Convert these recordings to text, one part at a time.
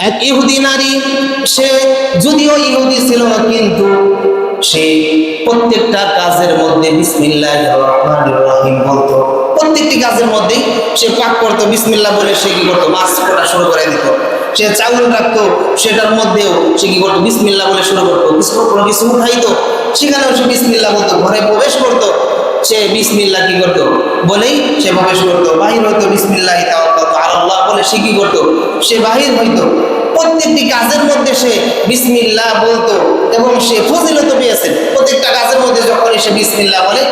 এক ইহুদি নারী, সে যদিও ইহুদি ছিল কিন্তু সে প্রত্যেকটা কাজের মধ্যে বিসমিল্লাহির রহমানির রহিম বলতো। প্রত্যেকটি কাজের মধ্যেই সে পাক করতো, বিসমিল্লাহ বলে সে কি করতো, মাছ কাটা শুরু করে দিত। সে চাউল রাখতো, সেটার মধ্যেও সে কি করতো, বিসমিল্লাহ বলে শুরু করতো। কোনো কিছু উঠাইতো, সেখানেও সে বিসমিল্লাহ বলতো। ঘরে প্রবেশ করতো, সে বিসমিল্লাহ কি করতো বলেই সে প্রবেশ করতো। বাহির হইতো বিসমিল্লাহি তাওয়াক্কালতু আলাল্লাহ বলে সে কি করতো, সে বাহির হইতো। প্রত্যেকটি কাজের মধ্যে সে বিসমিল্লাহ বলতো এবং সে ফজিলত পেয়েছেন। প্রত্যেকটা কাজের মধ্যে যখন সে বিসমিল্লাহ বলে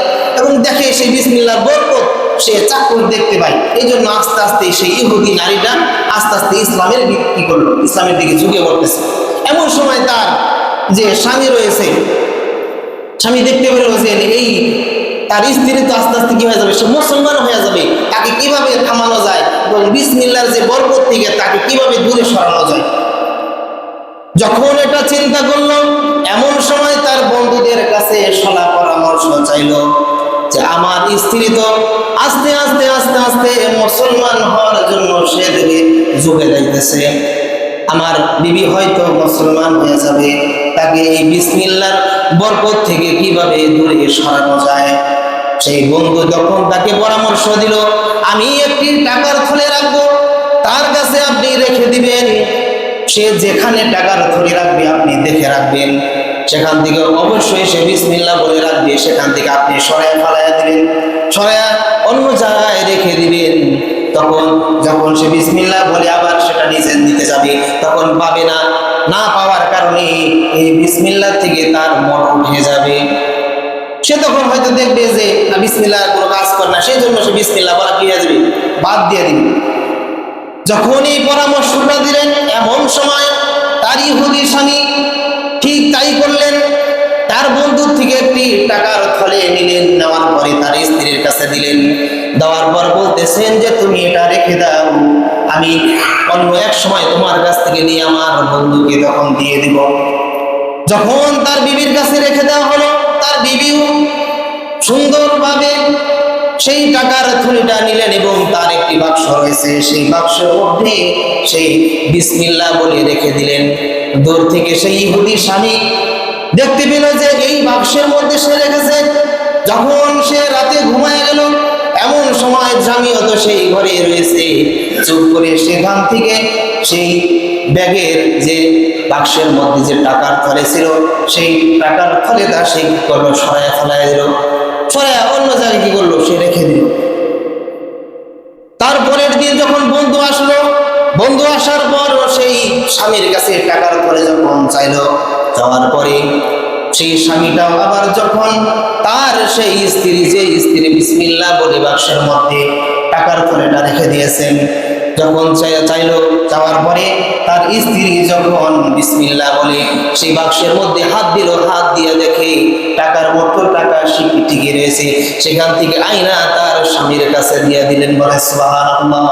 এবং দেখে সেই বিসমিল্লাহর বরকত সে চাক্ষুষ দেখতে পায়। এই জন্য আস্তে আস্তে সেই ইহুদি নারীটা আস্তে আস্তে ইসলামের কি করলো, ইসলামের দিকে ঝুঁকে পড়তেছে। এমন সময় তার যে স্বামী রয়েছে, স্বামী দেখতে পেল যে এই তার স্ত্রী তো আস্তে আস্তে কি হয়ে যাবে, সে মুসলমান হয়ে যাবে, তাকে কিভাবে থামানো যায় এবং বিসমিল্লাহর যে বরকত থেকে তাকে কিভাবে দূরে সরানো যায়। যখন এটা চিন্তা করলো, এমন সময় তার বন্ধুদের কাছে সলা পরামর্শ চাইল যে আমার স্ত্রী তো আস্তে আস্তে আস্তে আস্তে মুসলমান হওয়ার জন্য সে দিকে ঝুঁকে যাইতেছে, আমার বিবি হয়তো মুসলমান হয়ে যাবে, তাকে এই বিসমিল্লাহর বরকত থেকে কিভাবে দূরে সরানো যায়। সেই বন্ধু যখন তাকে পরামর্শ দিল, আমি একটি টাকার থলে রাখবো, তার কাছে আপনি রেখে দিবেন, সে যেখানে টাকার থলে রাখবে আপনি দেখে রাখবেন, সেখান থেকে অবশ্যই সে বিসমিল্লাহ বলে রাখবে, সেখান থেকে আপনি সরায় ফালাইয়া দিবেন, সরায়া অন্য জায়গায় রেখে দিবেন। তখন যখন সে বিসমিল্লাহ বলে আবার সেটা নিচে দিতে যাবে, তখন পাবে না, না পাওয়ার কারণে এই বিসমিল্লাহ থেকে তার মন উঠে যাবে। সে তখন হয়তো দেখবে যে না, বিসমিল্লাহ কোনো কাজ করে না, সেই জন্য সে বিসমিল্লাহ বলা কি হয়ে যাবে, বাদ দিয়ে দিবে। যখন এই পরামর্শটা দিলেন, এমন সময় তার ইহুদি স্বামী ঠিক তাই করলেন। তার বন্ধুর থেকে একটি টাকার থলে নিলেন, নেওয়ার পরে তার স্ত্রীর কাছে দিলেন, দেওয়ার পর বলতেছেন যে তুমি এটা রেখে দাও, আমি অন্য এক সময় তোমার কাছ থেকে নিয়ে আমার বন্ধুকে তখন দিয়ে দিব। যখন তার বিবির কাছে রেখে দেওয়া হলো, তার বিবিও সুন্দরভাবে সেই টাকার থলিটা নিলেন এবং তার একটি বাক্স রয়েছে, সেই বাক্সের মধ্যে সেই বিসমিল্লাহ বলে রেখে দিলেন। দূর থেকে সেই ইহুদি স্বামী দেখতে পেল যে এই বাক্সের মধ্যে সে রেখেছে। যখন সে রাতে ঘুমায় গেল, এমন সময় স্বামীও তো সেই ঘরে রয়েছে, চুপ করে সেখান থেকে সেই ব্যাগের যে বাক্সের মধ্যে যে টাকার থলে ছিল, সেই টাকার থলেটা সে কি করলো, সরায় ফেলায় দিল, সরায় অন্য জায়গায় কি করলো, সে রেখে দিল। তারপরের দিন যখন বন্ধু আসলো, বন্ধু আসার পর সেই স্বামীর কাছে টাকার থলে যখন চাইলো, যাওয়ার পরে সেই স্বামীটাও আবার যখন তার সেই স্ত্রী, যে স্ত্রী বিসমিল্লাহ বলে বাক্সের মধ্যে টাকার থলেটা রেখে দিয়েছেন, যখন চাইলো, যাওয়ার পরে তার স্ত্রী যখন বিসমিল্লাহ বলে সেই বাক্সের মধ্যে হাত দিল, হাত দিয়ে দেখে টাকার মতো টাকা টিকে রয়েছে, সেখান থেকে আইনা তার স্বামীর কাছে দিয়ে দিলেন। বলে সুবহানাল্লাহ।